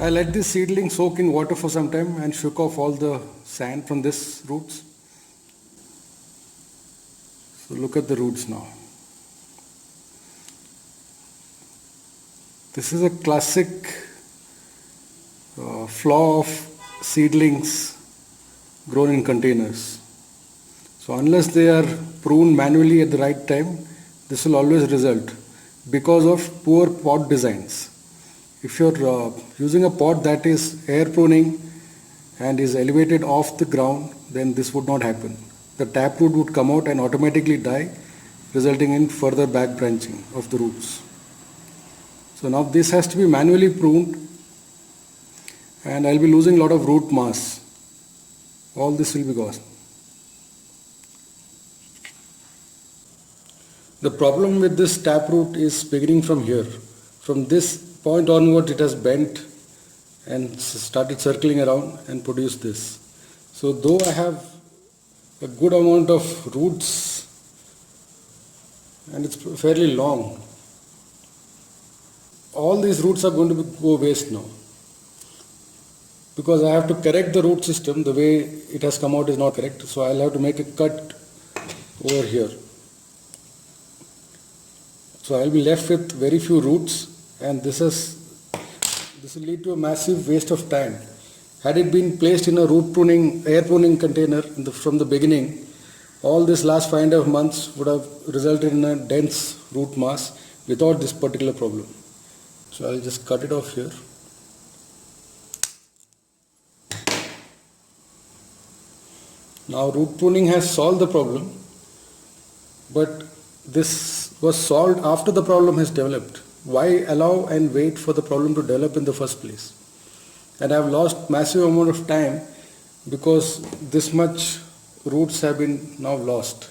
I let this seedling soak in water for some time and shook off all the sand from this roots. So look at the roots now. This is a classic flaw of seedlings grown in containers. So unless they are pruned manually at the right time, this will always result because of poor pot designs. If you're using a pot that is air pruning and is elevated off the ground, then this would not happen. The taproot would come out and automatically die, resulting in further back branching of the roots. So now this has to be manually pruned, and I'll be losing a lot of root mass. All this will be gone. The problem with this taproot is beginning from here. From this point onward, it has bent and started circling around and produced this. So though I have a good amount of roots and it's fairly long, all these roots are going to go waste now, because I have to correct the root system. The way it has come out is not correct, so I'll have to make a cut over here. So I'll be left with very few roots, and this will lead to a massive waste of time. Had it been placed in a air pruning container from the beginning, all this last 5.5 months would have resulted in a dense root mass without this particular problem. So I'll just cut it off here. Now root pruning has solved the problem, but this was solved after the problem has developed. Why allow and wait for the problem to develop in the first place? And I have lost massive amount of time because this much roots have been now lost.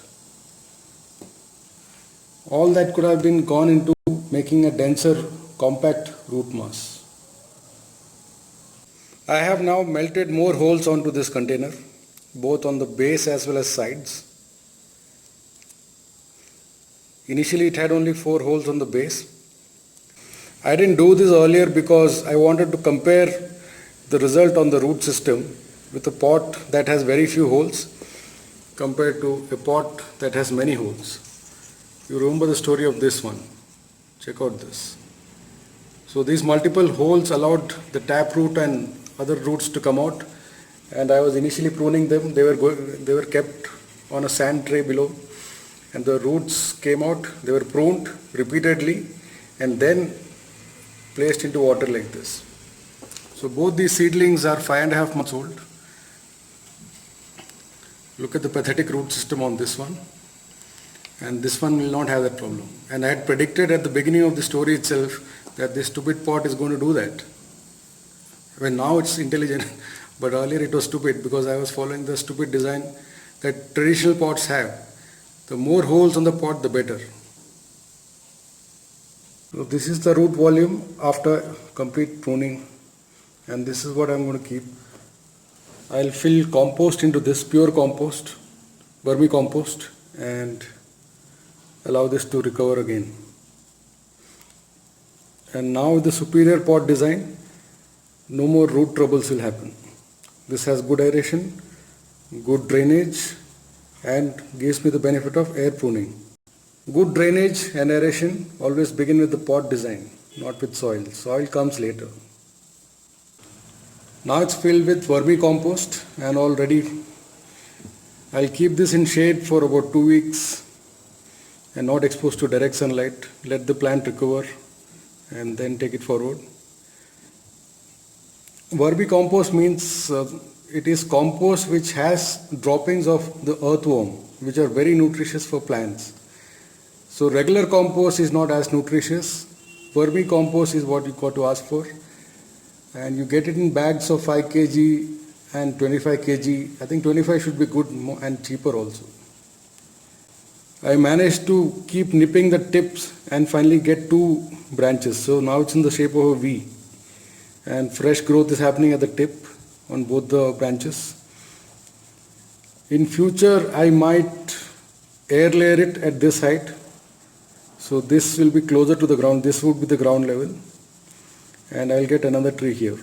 All that could have been gone into making a denser, compact root mass. I have now melted more holes onto this container, both on the base as well as sides. Initially it had only 4 holes on the base. I didn't do this earlier because I wanted to compare the result on the root system with a pot that has very few holes compared to a pot that has many holes. You remember the story of this one. Check out this. So these multiple holes allowed the taproot and other roots to come out, and I was initially pruning them. They were kept on a sand tray below, and the roots came out. They were pruned repeatedly and then placed into water like this. So both these seedlings are 5.5 months old. Look at the pathetic root system on this one, and this one will not have that problem. And I had predicted at the beginning of the story itself that this stupid pot is going to do that. Well, now it's intelligent, but earlier it was stupid because I was following the stupid design that traditional pots have. The more holes on the pot, the better. So this is the root volume after complete pruning, and this is what I'm going to keep. I'll fill compost into this, pure compost, vermicompost, and allow this to recover again. And now with the superior pot design, no more root troubles will happen. This has good aeration, good drainage, and gives me the benefit of air pruning. Good drainage and aeration always begin with the pot design, not with soil. Soil comes later. Now it's filled with vermicompost and all ready. I'll keep this in shade for about 2 weeks and not exposed to direct sunlight. Let the plant recover and then take it forward. Vermicompost means it is compost which has droppings of the earthworm, which are very nutritious for plants. So regular compost is not as nutritious. Vermicompost is what you got to ask for. And you get it in bags of 5 kg and 25 kg. I think 25 should be good and cheaper also. I managed to keep nipping the tips and finally get 2 branches. So now it's in the shape of a V. And fresh growth is happening at the tip on both the branches. In future, I might air layer it at this height. So this will be closer to the ground. This would be the ground level. And I'll get another tree here.